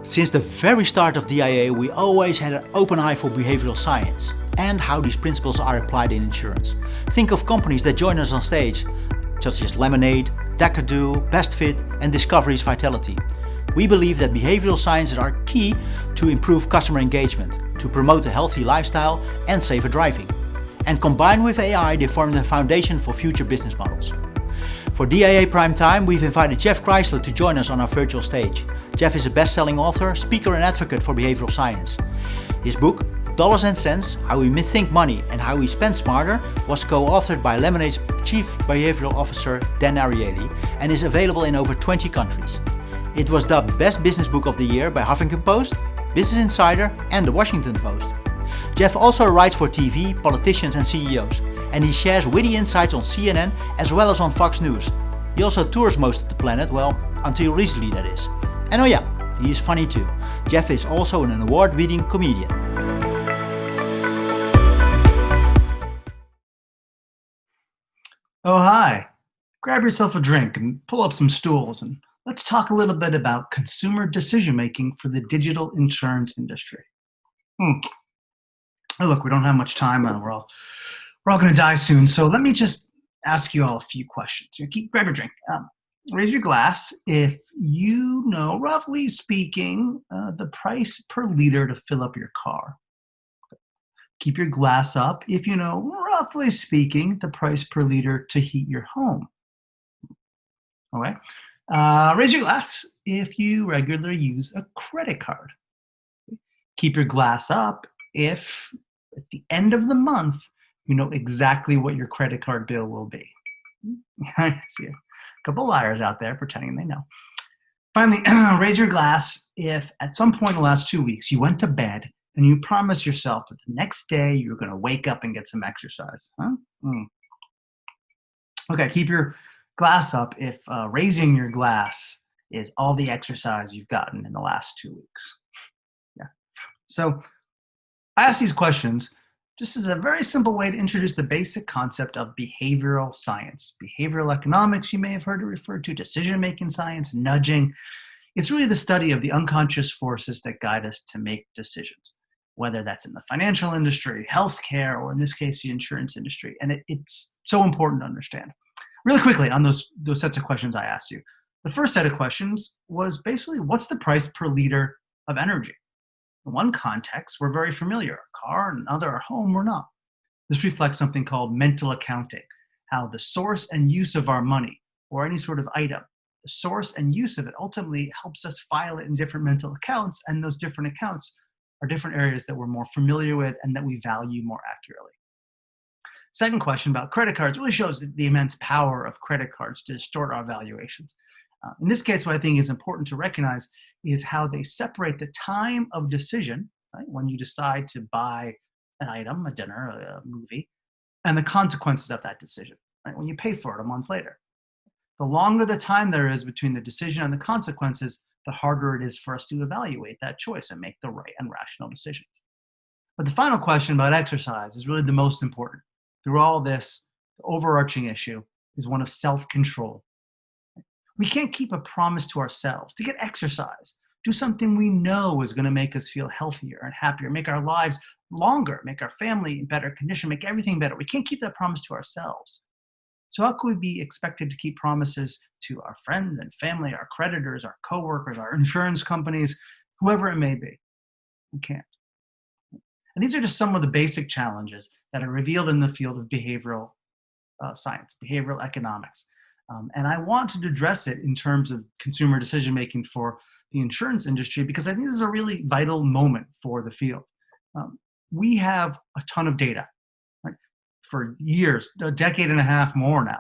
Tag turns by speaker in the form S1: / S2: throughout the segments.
S1: Since the very start of DIA, we always had an open eye for behavioral science and how these principles are applied in insurance. Think of companies that join us on stage, such as Lemonade, Decadoo, BestFit and Discovery's Vitality. We believe that behavioral sciences are key to improve customer engagement, to promote a healthy lifestyle and safer driving. And combined with AI, they form the foundation for future business models. For DIA Prime Time, we've invited Jeff Kreisler to join us on our virtual stage. Jeff is a best-selling author, speaker and advocate for behavioral science. His book, Dollars and Cents, How We Think Money and How We Spend Smarter, was co-authored by Lemonade's Chief Behavioral Officer, Dan Ariely, and is available in over 20 countries. It was dubbed Best Business Book of the Year by Huffington Post, Business Insider and The Washington Post. Jeff also writes for TV, politicians and CEOs, and he shares witty insights on CNN as well as on Fox News. He also tours most of the planet, well, until recently that is. And oh yeah, he is funny too. Jeff is also an award-winning comedian.
S2: Oh, hi. Grab yourself a drink and pull up some stools and let's talk a little bit about consumer decision-making for the digital insurance industry. Oh, look, we don't have much time. We're all going to die soon. So let me just ask you all a few questions. Grab your drink. Raise your glass if you know, roughly speaking, the price per liter to fill up your car. Keep your glass up if you know, roughly speaking, the price per liter to heat your home. All right. Raise your glass if you regularly use a credit card. Keep your glass up if at the end of the month, you know exactly what your credit card bill will be. I see a couple liars out there pretending they know. Finally, raise your glass if at some point in the last 2 weeks you went to bed and you promised yourself that the next day you're going to wake up and get some exercise. Okay, keep your glass up if raising your glass is all the exercise you've gotten in the last 2 weeks. Yeah. So I ask these questions just as a very simple way to introduce the basic concept of behavioral science. Behavioral economics, you may have heard it referred to, decision-making science, nudging. It's really the study of the unconscious forces that guide us to make decisions, whether that's in the financial industry, healthcare, or in this case, the insurance industry. And it's so important to understand. Really quickly on those sets of questions I asked you. The first set of questions was basically, what's the price per liter of energy? In one context, we're very familiar. A car, and another, our home, we're not. This reflects something called mental accounting, how the source and use of our money or any sort of item, the source and use of it ultimately helps us file it in different mental accounts, and those different accounts are different areas that we're more familiar with and that we value more accurately. Second question about credit cards really shows the immense power of credit cards to distort our valuations. In this case, what I think is important to recognize is how they separate the time of decision, right, when you decide to buy an item, a dinner, a movie, and the consequences of that decision, right, when you pay for it a month later. The longer the time there is between the decision and the consequences, the harder it is for us to evaluate that choice and make the right and rational decision. But the final question about exercise is really the most important. Through all this, the overarching issue is one of self-control. We can't keep a promise to ourselves to get exercise, do something we know is going to make us feel healthier and happier, make our lives longer, make our family in better condition, make everything better. We can't keep that promise to ourselves. So how can we be expected to keep promises to our friends and family, our creditors, our coworkers, our insurance companies, whoever it may be? We can't. And these are just some of the basic challenges that are revealed in the field of behavioral science, behavioral economics. And I wanted to address it in terms of consumer decision-making for the insurance industry because I think this is a really vital moment for the field. We have a ton of data, right? For years, a decade and a half more now.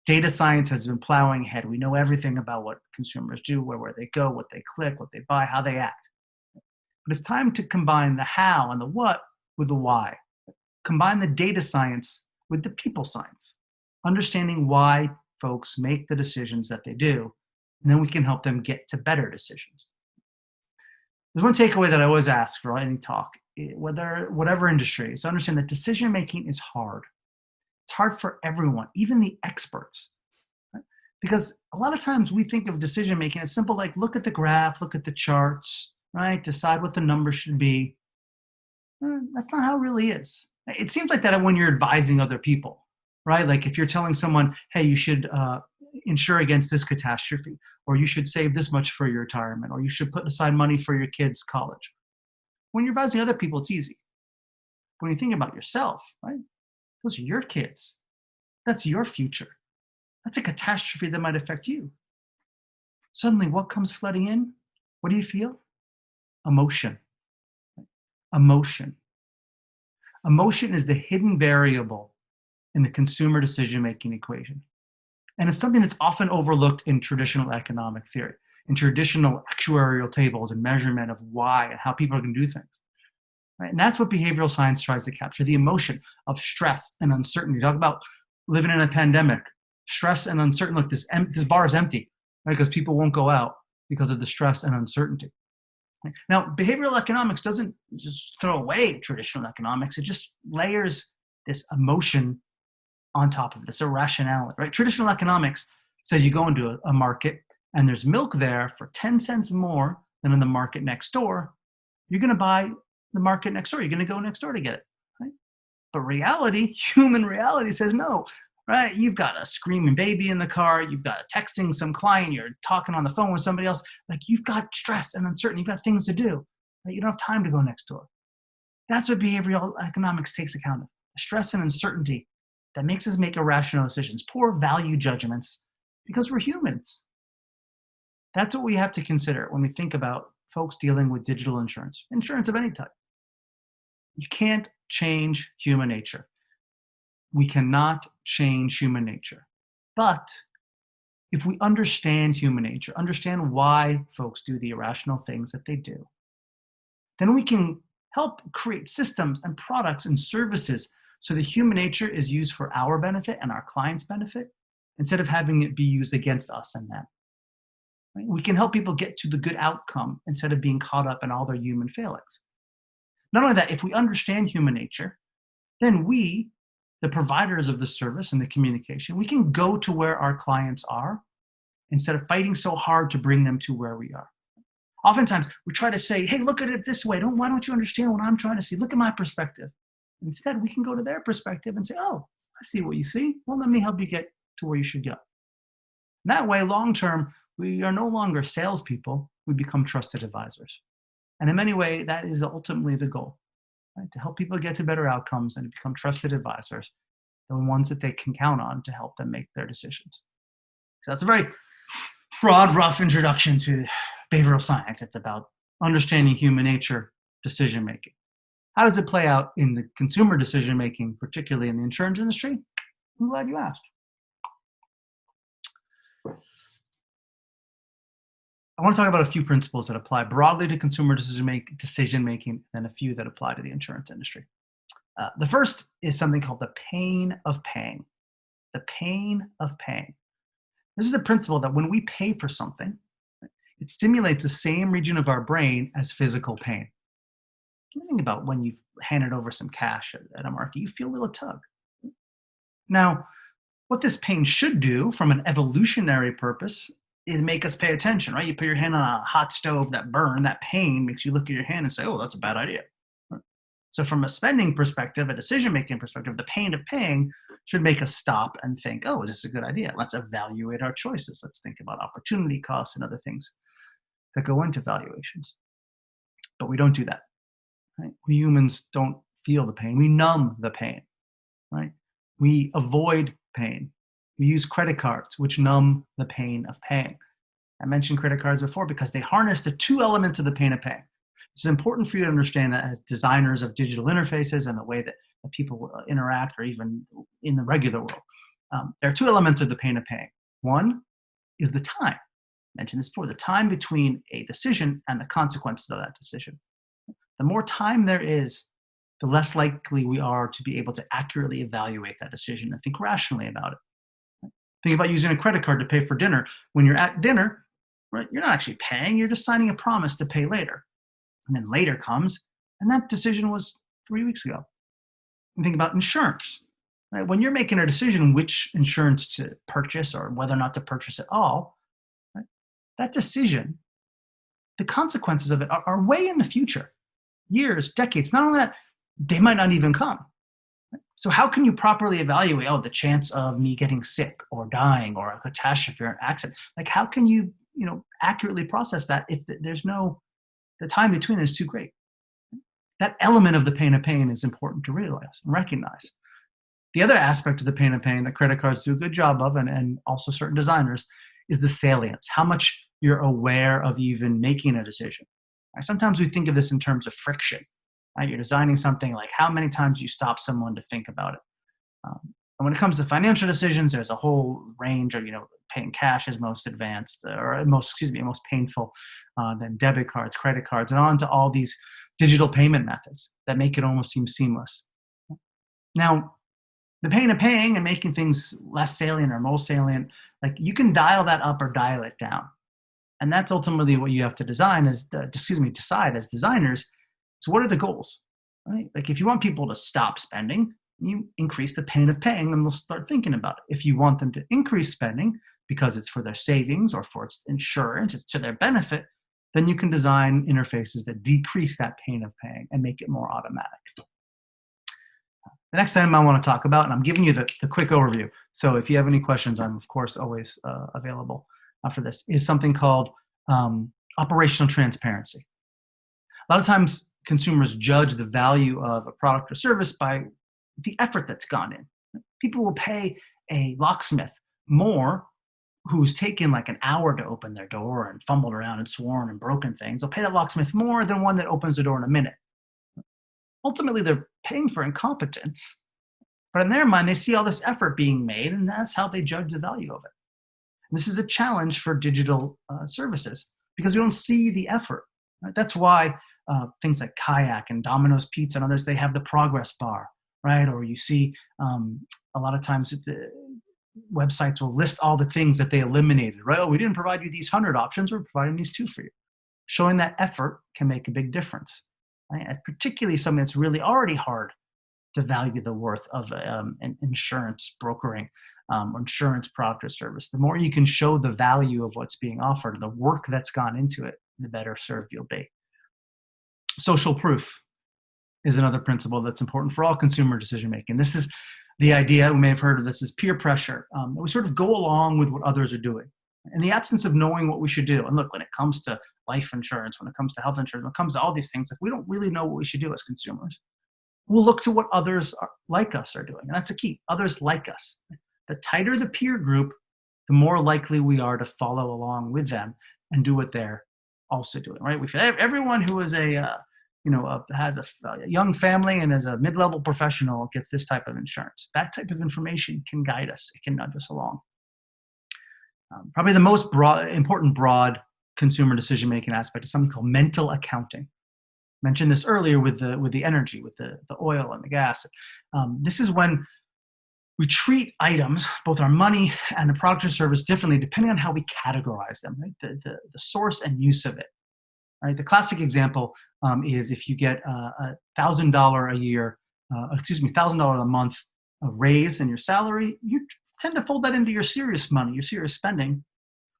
S2: Data science has been plowing ahead. We know everything about what consumers do, where they go, what they click, what they buy, how they act. But it's time to combine the how and the what with the why. Combine the data science with the people science, understanding why folks make the decisions that they do, and then we can help them get to better decisions. There's one takeaway that I always ask for any talk, whatever industry, is to understand that decision-making is hard. It's hard for everyone, even the experts. Right? Because a lot of times we think of decision-making as simple, like look at the graph, look at the charts, right? Decide what the number should be. That's not how it really is. It seems like that when you're advising other people, right? Like if you're telling someone, hey, you should insure against this catastrophe, or you should save this much for your retirement, or you should put aside money for your kids' college. When you're advising other people, it's easy. When you think about yourself, right? Those are your kids. That's your future. That's a catastrophe that might affect you. Suddenly, what comes flooding in? What do you feel? Emotion. Emotion. Emotion is the hidden variable in the consumer decision-making equation. And it's something that's often overlooked in traditional economic theory, in traditional actuarial tables and measurement of why and how people are going to do things. Right? And that's what behavioral science tries to capture, the emotion of stress and uncertainty. Talk about living in a pandemic, stress and uncertainty. Look, this bar is empty, right? Because people won't go out because of the stress and uncertainty. Now, behavioral economics doesn't just throw away traditional economics. It just layers this emotion on top of this irrationality, right? Traditional economics says you go into a market and there's milk there for 10 cents more than in the market next door. You're going to buy the market next door. You're going to go next door to get it, right? But reality, human reality says no, right? You've got a screaming baby in the car. You've got texting some client. You're talking on the phone with somebody else. Like you've got stress and uncertainty. You've got things to do, right? You don't have time to go next door. That's what behavioral economics takes account of. Stress and uncertainty that makes us make irrational decisions, poor value judgments, because we're humans. That's what we have to consider when we think about folks dealing with digital insurance of any type. You can't change human nature. We cannot change human nature. But if we understand human nature, understand why folks do the irrational things that they do, then we can help create systems and products and services so that human nature is used for our benefit and our clients' benefit instead of having it be used against us and them. Right? We can help people get to the good outcome instead of being caught up in all their human failings. Not only that, if we understand human nature, then we, the providers of the service and the communication, we can go to where our clients are instead of fighting so hard to bring them to where we are. Oftentimes, we try to say, hey, look at it this way. Why don't you understand what I'm trying to see? Look at my perspective. Instead, we can go to their perspective and say, oh, I see what you see. Well, let me help you get to where you should go. And that way, long-term, we are no longer salespeople. We become trusted advisors. And in many ways, that is ultimately the goal, right? To help people get to better outcomes and to become trusted advisors, the ones that they can count on to help them make their decisions. So that's a very broad, rough introduction to behavioral science. It's about understanding human nature, decision-making. How does it play out in the consumer decision-making, particularly in the insurance industry? I'm glad you asked. I want to talk about a few principles that apply broadly to consumer decision-making and a few that apply to the insurance industry. The first is something called the pain of paying. The pain of paying. This is the principle that when we pay for something, it stimulates the same region of our brain as physical pain. Think about when you've handed over some cash at a market, you feel a little tug. Now, what this pain should do from an evolutionary purpose is make us pay attention, right? You put your hand on a hot stove that burn, that pain makes you look at your hand and say, oh, that's a bad idea. So from a spending perspective, a decision-making perspective, the pain of paying should make us stop and think, oh, is this a good idea? Let's evaluate our choices. Let's think about opportunity costs and other things that go into valuations. But we don't do that. Right? We humans don't feel the pain. We numb the pain, right? We avoid pain. We use credit cards, which numb the pain of paying. I mentioned credit cards before because they harness the two elements of the pain of paying. It's important for you to understand that as designers of digital interfaces and the way that people interact, or even in the regular world. There are two elements of the pain of paying. One is the time. I mentioned this before, the time between a decision and the consequences of that decision. The more time there is, the less likely we are to be able to accurately evaluate that decision and think rationally about it. Think about using a credit card to pay for dinner. When you're at dinner, right, you're not actually paying, you're just signing a promise to pay later. And then later comes, and that decision was 3 weeks ago. And think about insurance. Right? When you're making a decision which insurance to purchase or whether or not to purchase at all, right, that decision the consequences of it are way in the future, years, decades. Not only that, they might not even come. So how can you properly evaluate, the chance of me getting sick or dying or a catastrophe or an accident? Like, how can you, accurately process that if there's the time between is too great? That element of the pain of pain is important to realize and recognize. The other aspect of the pain of pain that credit cards do a good job of, and also certain designers, is the salience, how much you're aware of even making a decision. Right? Sometimes we think of this in terms of friction. Right? You're designing something, like how many times you stop someone to think about it. And when it comes to financial decisions, there's a whole range of, paying cash is most advanced, or most painful, then debit cards, credit cards, and on to all these digital payment methods that make it almost seem seamless. Now, the pain of paying and making things less salient or most salient, like, you can dial that up or dial it down. And that's ultimately what you have to decide as designers. So what are the goals, right? Like, if you want people to stop spending, you increase the pain of paying, and they'll start thinking about it. If you want them to increase spending because it's for their savings or for its insurance, it's to their benefit, then you can design interfaces that decrease that pain of paying and make it more automatic. The next item I want to talk about, and I'm giving you the quick overview, so if you have any questions, I'm of course always available for this, is something called operational transparency. A lot of times consumers judge the value of a product or service by the effort that's gone in. People will pay a locksmith more, who's taken like an hour to open their door and fumbled around and sworn and broken things. They'll pay that locksmith more than one that opens the door in a minute. Ultimately, they're paying for incompetence, but in their mind, they see all this effort being made, and that's how they judge the value of it. And this is a challenge for digital services, because we don't see the effort. Right? That's why things like Kayak and Domino's Pizza and others, they have the progress bar, right? Or you see a lot of times the websites will list all the things that they eliminated, right? Oh, we didn't provide you these 100 options, we're providing these 2 for you. Showing that effort can make a big difference. Right? And particularly something that's really already hard to value the worth of an insurance brokering, or insurance product or service. The more you can show the value of what's being offered, the work that's gone into it, the better served you'll be. Social proof is another principle that's important for all consumer decision making. This is the idea, we may have heard of this, is peer pressure. We sort of go along with what others are doing. In the absence of knowing what we should do, and look, when it comes to life insurance, when it comes to health insurance, when it comes to all these things, like, we don't really know what we should do as consumers. We'll look to what others like us are doing, and that's the key. Others like us. The tighter the peer group, the more likely we are to follow along with them and do what they're also doing. Right? We feel everyone who is has a young family and is a mid-level professional gets this type of insurance. That type of information can guide us. It can nudge us along. Probably the most important broad consumer decision-making aspect is something called mental accounting. I mentioned this earlier with the energy, with the oil and the gas. This is when we treat items, both our money and the product or service, differently depending on how we categorize them, right? The source and use of it. Right? The classic example is if you get a $1,000 a year, $1,000 a month raise in your salary, you tend to fold that into your serious money, your serious spending.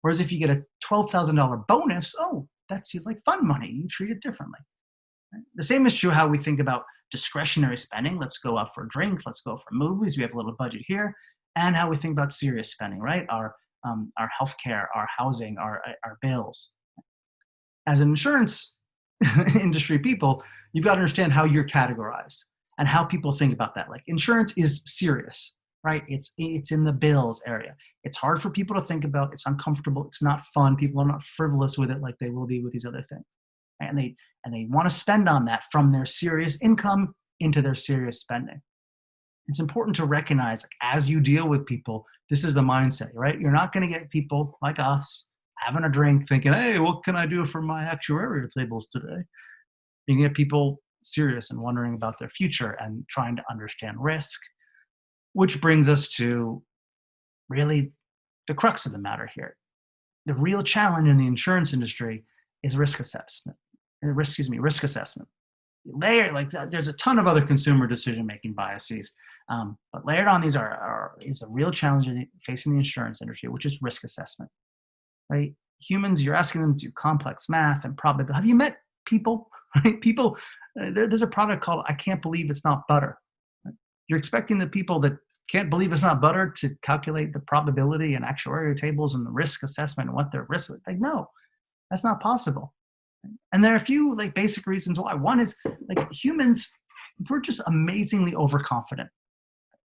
S2: Whereas if you get a $12,000 bonus, that seems like fun money. You treat it differently. Right? The same is true how we think about discretionary spending. Let's go out for drinks. Let's go for movies. We have a little budget here. And how we think about serious spending, right? Our healthcare, our housing, our bills. As an insurance industry people, you've got to understand how you're categorized and how people think about that. Like, insurance is serious, right? It's in the bills area. It's hard for people to think about. It's uncomfortable. It's not fun. People are not frivolous with it like they will be with these other things. Right? And they want to spend on that from their serious income into their serious spending. It's important to recognize, like, as you deal with people, this is the mindset, right? You're not going to get people like us having a drink thinking, hey, what can I do for my actuarial tables today? You can get people serious and wondering about their future and trying to understand risk, which brings us to really the crux of the matter here. The real challenge in the insurance industry is risk assessment. Risk assessment. There's a ton of other consumer decision-making biases, but layered on these is a real challenge facing the insurance industry, which is risk assessment. Right? Humans, you're asking them to do complex math and probability. Have you met people, right? People, there's a product called I Can't Believe It's Not Butter. Right? You're expecting the people that can't believe it's not butter to calculate the probability and actuarial tables and the risk assessment and what their risk is. Like, no, that's not possible. And there are a few like basic reasons why. One is like humans, we're just amazingly overconfident.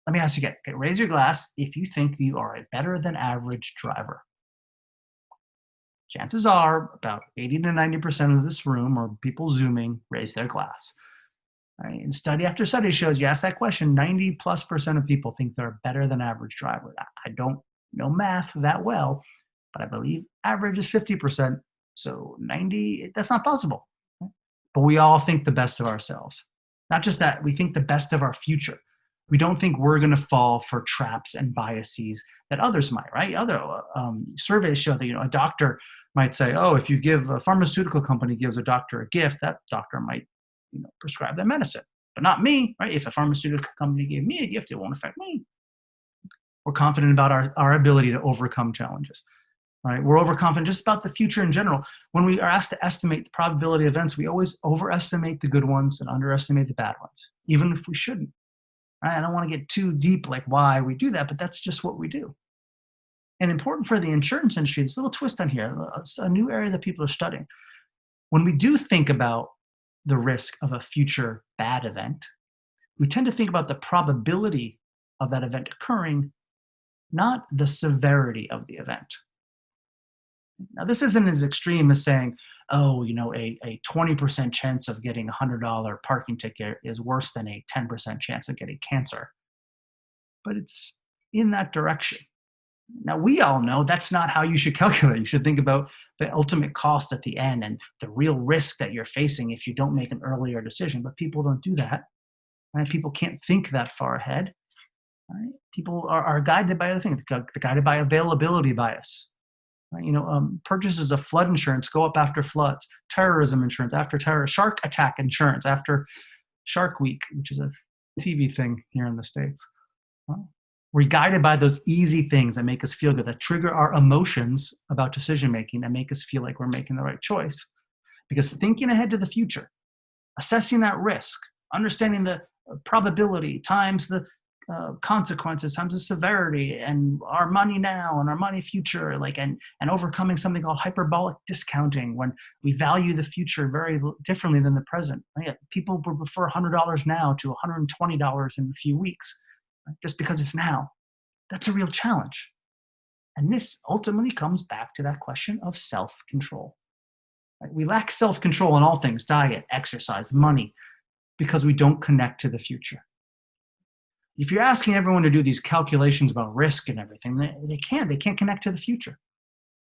S2: Let me ask you again, okay, raise your glass if you think you are a better than average driver. Chances are about 80 to 90% of this room or people Zooming raise their glass. Right? And study after study shows you ask that question, 90+% of people think they're a better than average driver. I don't know math that well, but I believe average is 50%. So 90, that's not possible. But we all think the best of ourselves. Not just that, we think the best of our future. We don't think we're going to fall for traps and biases that others might, right? Other surveys show that, a doctor might say, oh, if you give a pharmaceutical company gives a doctor a gift, that doctor might, prescribe that medicine. But not me, right? If a pharmaceutical company gave me a gift, it won't affect me. We're confident about our ability to overcome challenges, right? We're overconfident just about the future in general. When we are asked to estimate the probability of events, we always overestimate the good ones and underestimate the bad ones, even if we shouldn't. Right? I don't want to get too deep like why we do that, but that's just what we do. And important for the insurance industry, this little twist on here, a new area that people are studying. When we do think about the risk of a future bad event, we tend to think about the probability of that event occurring, not the severity of the event. Now, this isn't as extreme as saying, oh, a 20% chance of getting a $100 parking ticket is worse than a 10% chance of getting cancer. But it's in that direction. Now, we all know that's not how you should calculate. You should think about the ultimate cost at the end and the real risk that you're facing if you don't make an earlier decision. But people don't do that. Right? People can't think that far ahead. Right? People are guided by other things. They're guided by availability bias. Right? Purchases of flood insurance go up after floods, terrorism insurance after terror, shark attack insurance after Shark Week, which is a TV thing here in the States. We're guided by those easy things that make us feel good, that trigger our emotions about decision-making and make us feel like we're making the right choice. Because thinking ahead to the future, assessing that risk, understanding the probability times the consequences times the severity and our money now and our money future, and overcoming something called hyperbolic discounting when we value the future very differently than the present. Right? People would prefer $100 now to $120 in a few weeks, right? Just because it's now. That's a real challenge. And this ultimately comes back to that question of self-control. Right? We lack self-control in all things, diet, exercise, money, because we don't connect to the future. If you're asking everyone to do these calculations about risk and everything, they can't connect to the future.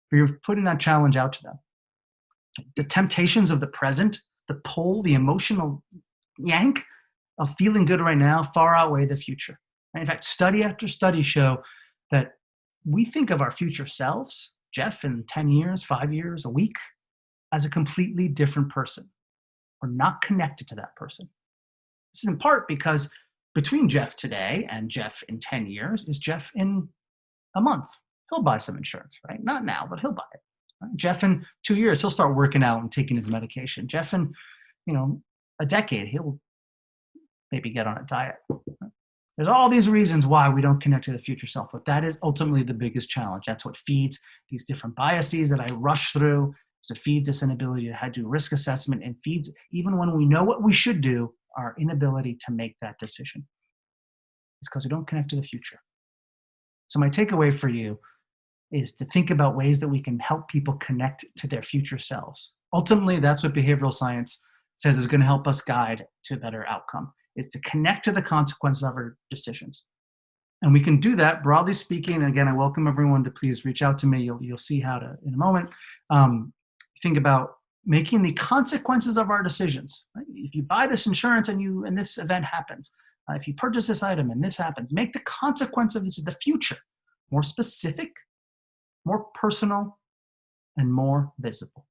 S2: But you're putting that challenge out to them. The temptations of the present, the pull, the emotional yank of feeling good right now far outweigh the future. In fact, study after study show that we think of our future selves, Jeff in 10 years, 5 years, a week, as a completely different person. We're not connected to that person. This is in part because between Jeff today and Jeff in 10 years is Jeff in a month. He'll buy some insurance, right? Not now, but he'll buy it. Right? Jeff in 2 years, he'll start working out and taking his medication. Jeff in, a decade, he'll maybe get on a diet. Right? There's all these reasons why we don't connect to the future self, but that is ultimately the biggest challenge. That's what feeds these different biases that I rush through. So it feeds this inability to do risk assessment and feeds, even when we know what we should do, our inability to make that decision. It's because we don't connect to the future. So my takeaway for you is to think about ways that we can help people connect to their future selves. Ultimately, that's what behavioral science says is going to help us guide to a better outcome, is to connect to the consequences of our decisions. And we can do that, broadly speaking. And again, I welcome everyone to please reach out to me. You'll see how to in a moment. Think about making the consequences of our decisions. Right? If you buy this insurance and this event happens, if you purchase this item and this happens, make the consequence of this in the future more specific, more personal, and more visible.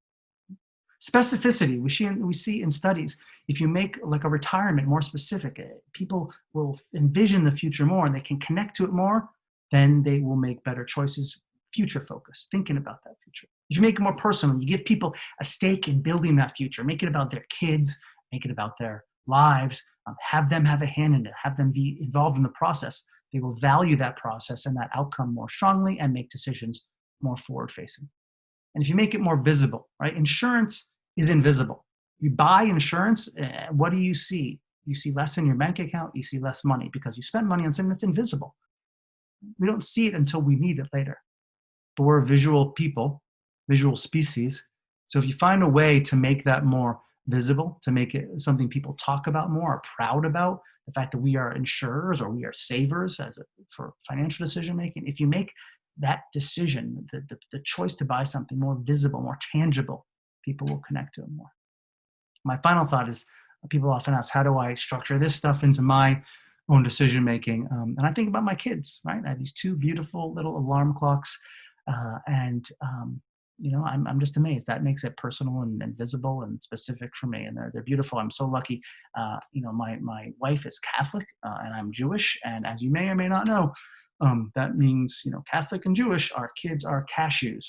S2: Specificity, we see in studies, if you make like a retirement more specific, people will envision the future more and they can connect to it more, then they will make better choices, future focused, thinking about that future. If you make it more personal, you give people a stake in building that future, make it about their kids, make it about their lives, have them have a hand in it, have them be involved in the process. They will value that process and that outcome more strongly and make decisions more forward facing. And if you make it more visible, right? Insurance is invisible. You buy insurance, what do you see? You see less in your bank account, you see less money because you spent money on something that's invisible. We don't see it until we need it later. But we're visual people, visual species. So if you find a way to make that more visible, to make it something people talk about more, are proud about, the fact that we are insurers or we are savers for financial decision making, if you make that decision, the choice to buy something more visible, more tangible, people will connect to it more. My final thought is, people often ask, how do I structure this stuff into my own decision making? And I think about my kids, right? I have these two beautiful little alarm clocks, and I'm just amazed. That makes it personal and visible and specific for me. And they're beautiful. I'm so lucky. My wife is Catholic, and I'm Jewish. And as you may or may not know, that means, Catholic and Jewish, our kids are cashews.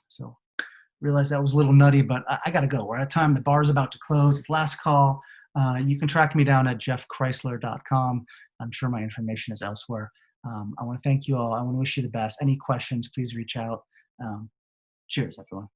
S2: So realized that was a little nutty, but I got to go. We're out of time. The bar's about to close. It's last call. You can track me down at jeffkreisler.com. I'm sure my information is elsewhere. I want to thank you all. I want to wish you the best. Any questions, please reach out. Cheers, everyone.